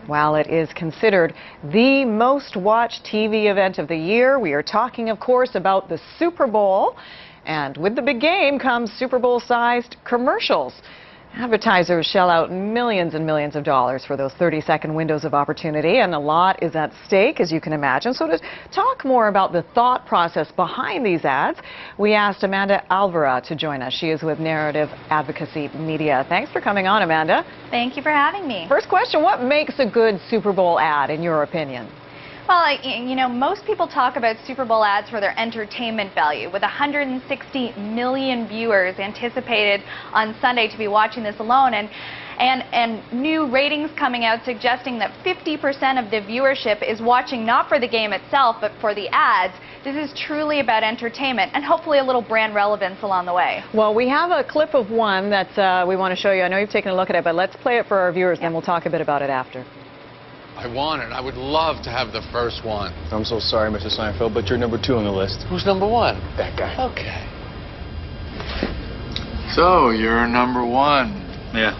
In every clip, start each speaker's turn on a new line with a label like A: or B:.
A: While it is considered the most watched TV event of the year, we are talking, of course, about the Super Bowl. And with the big game comes Super Bowl-sized commercials. Advertisers shell out millions and millions of dollars for those 30-second windows of opportunity, and a lot is at stake, as you can imagine. So to talk more about the thought process behind these ads, we asked Amanda Alvaro to join us. She is with Narrative Advocacy Media. Thanks for coming on, Amanda.
B: Thank you for having me.
A: First question, what makes a good Super Bowl ad, in your opinion?
B: Well, you know, most people talk about Super Bowl ads for their entertainment value, with 160 million viewers anticipated on Sunday to be watching this alone, and new ratings coming out suggesting that 50% of the viewership is watching not for the game itself, but for the ads. This is truly about entertainment and hopefully a little brand relevance along the way.
A: Well, we have a clip of one that we want to show you. I know you've taken a look at it, but let's play it for our viewers, then we'll talk a bit about it after.
C: I want it. I would love to have the first one.
D: I'm so sorry, Mr. Seinfeld, but you're number 2 on the list.
C: Who's number 1?
D: That guy.
C: Okay.
E: So, you're number 1.
D: Yeah.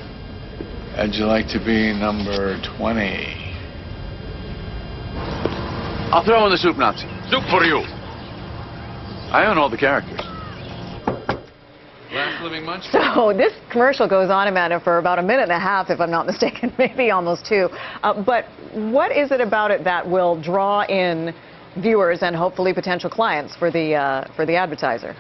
E: How'd you like to be number 20?
F: I'll throw in the soup Nazi. Soup for you. I own all the characters.
C: Last living munchkin.
A: So this commercial goes on, Amanda, for about a minute and a half, if I'm not mistaken, maybe almost 2. But what is it about it that will draw in viewers and hopefully potential clients for the advertiser?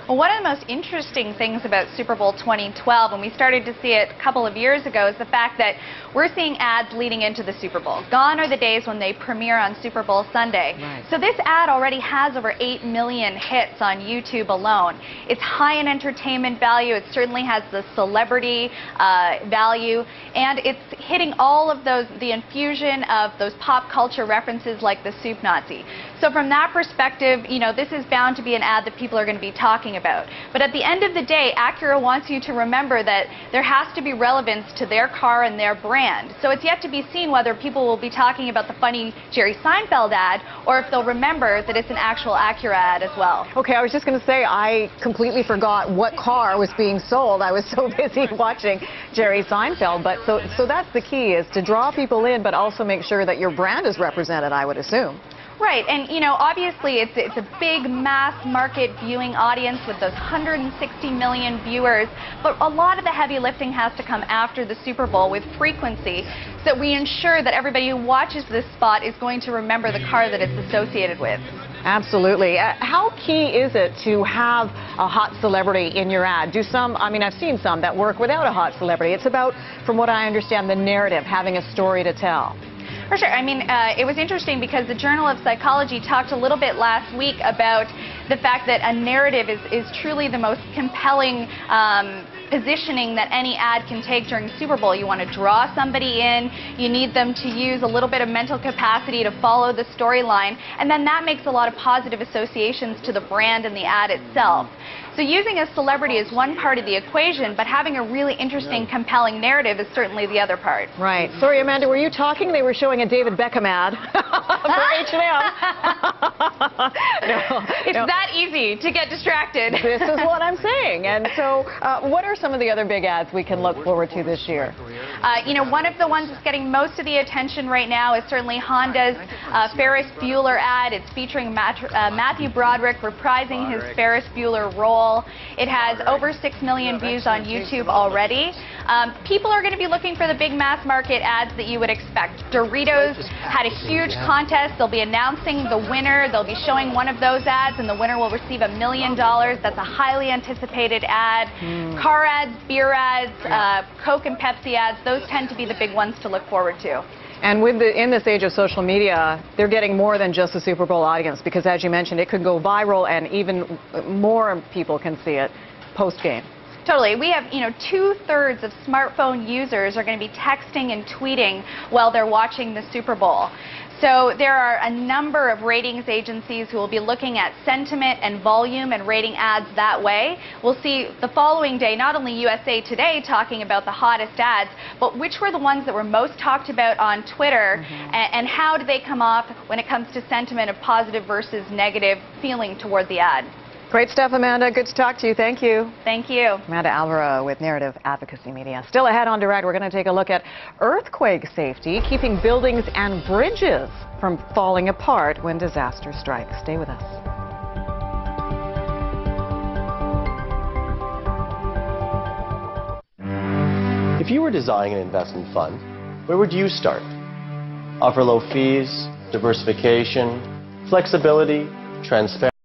B: Well, one of the most interesting things about Super Bowl 2012, and we started to see it a couple of years ago, is the fact that we're seeing ads leading into the Super Bowl. Gone are the days when they premiere on Super Bowl Sunday.
A: Right.
B: So this ad already has over 8 million hits on YouTube alone. It's high in entertainment value. It certainly has the celebrity value, and it's hitting all of those, the infusion of those pop culture references like the soup Nazi. So from that perspective, you know, this is bound to be an ad that people are going to be talking about. But at the end of the day, Acura wants you to remember that there has to be relevance to their car and their brand. So it's yet to be seen whether people will be talking about the funny Jerry Seinfeld ad or if they'll remember that it's an actual Acura ad as well.
A: Okay, I was just going to say, I completely forgot what car was being sold. I was so busy watching Jerry Seinfeld. But so that's the key, is to draw people in, but also make sure that your brand is represented, I would assume.
B: Right, and you know, obviously it's a big mass market viewing audience with those 160 million viewers, but a lot of the heavy lifting has to come after the Super Bowl with frequency, so that we ensure that everybody who watches this spot is going to remember the car that it's associated with.
A: Absolutely. How key is it to have a hot celebrity in your ad? Do some, I mean, I've seen some that work without a hot celebrity. It's about, from what I understand, the narrative, having a story to tell.
B: For sure. I mean, it was interesting because the Journal of Psychology talked a little bit last week about the fact that a narrative is truly the most compelling positioning that any ad can take during Super Bowl. You want to draw somebody in, you need them to use a little bit of mental capacity to follow the storyline, and then that makes a lot of positive associations to the brand and the ad itself. So using a celebrity is one part of the equation, but having a really interesting, compelling narrative is certainly the other part.
A: Right. Sorry, Amanda, were you talking? They were showing a David Beckham ad for H&M.
B: It's that easy to get distracted.
A: This is what I'm saying. And so what are some of the other big ads we can look forward to this year?
B: You know, one of the ones that's getting most of the attention right now is certainly Honda's Ferris Bueller ad. It's featuring Matthew Broderick reprising his Ferris Bueller role. It has over 6 million views on YouTube already. People are going to be looking for the big mass market ads that you would expect. Doritos had a huge contest. They'll be announcing the winner. They'll be showing one of those ads, and the winner will receive $1 million. That's a highly anticipated ad. Car ads, beer ads, Coke and Pepsi ads, those tend to be the big ones to look forward to.
A: And in this age of social media, they're getting more than just the Super Bowl audience, because as you mentioned, it could go viral and even more people can see it post-game.
B: Totally. We have, you know, 2/3 of smartphone users are going to be texting and tweeting while they're watching the Super Bowl. So there are a number of ratings agencies who will be looking at sentiment and volume and rating ads that way. We'll see the following day not only USA Today talking about the hottest ads, but which were the ones that were most talked about on Twitter, and how do they come off when it comes to sentiment of positive versus negative feeling toward the ad.
A: Great stuff, Amanda. Good to talk to you. Thank you.
B: Thank you.
A: Amanda Alvaro with Narrative Advocacy Media. Still ahead on Direct, we're going to take a look at earthquake safety, keeping buildings and bridges from falling apart when disaster strikes. Stay with us.
G: If you were designing an investment fund, where would you start? Offer low fees, diversification, flexibility, transparency.